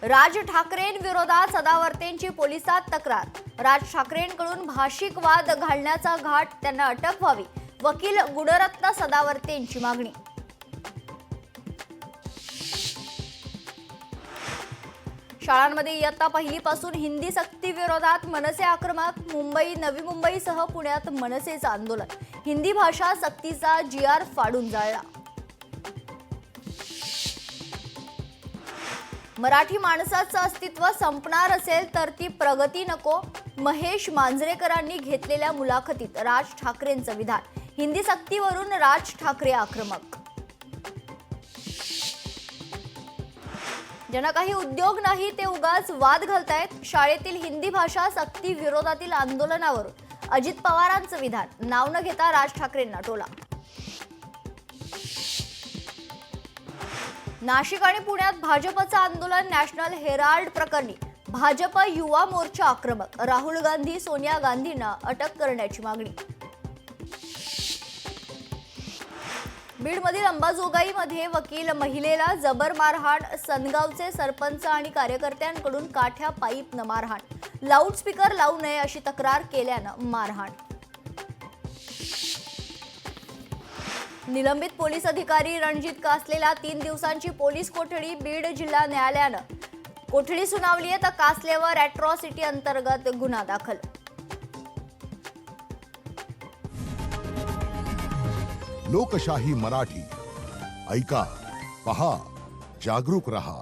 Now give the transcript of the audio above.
राज ठाकरेंविरोधात सदावर्तेंची पोलिसात तक्रार। राज ठाकरेंकडून भाषिक वाद घालण्याचा घाट, त्यांना अटक व्हावी, वकील गुणरत्न सदावर्तेंची मागणी। शाळांमध्ये इयत्ता पहिलीपासून हिंदी सक्ती विरोधात मनसे आक्रमक। मुंबई, नवी मुंबईसह पुण्यात मनसेचं आंदोलन। हिंदी भाषा सक्तीचा GR फाडून जाळला। मराठी माणसाचं अस्तित्व संपणार असेल तर ती प्रगती नको। महेश मांजरेकरांनी घेतलेल्या मुलाखतीत राज ठाकरेंचं विधान। हिंदी सक्तीवरून राज ठाकरे आक्रमक। ज्यांना काही उद्योग नाही ते उगाच वाद घालतायत। शाळेतील हिंदी भाषा सक्ती विरोधातील आंदोलनावरून अजित पवारांचं विधान। नाव न घेता राज ठाकरेंना टोला। नाशिक आणि पुण्यात भाजपचं आंदोलन। नॅशनल हेराल्ड प्रकरणी भाजप युवा मोर्चा आक्रमक। राहुल गांधी, सोनिया गांधींना अटक करण्याची मागणी। बीडमधील अंबाजोगाईमध्ये वकील महिलेला जबर मारहाण। सनगावचे सरपंच आणि कार्यकर्त्यांकडून काठ्या पाईपनं मारहाण। लाऊडस्पीकर लावू नये अशी तक्रार केल्यानं मारहाण। निलंबित पोलीस अधिकारी रणजित कासलेला 3 दिवसांची पोलीस कोठडी। बीड जिल्हा न्यायालयानं कोठडी सुनावली आहे, तर कासलेवर अॅट्रॉसिटी अंतर्गत गुन्हा दाखल। लोकशाही मराठी ऐका, पहा, जागरूक रहा।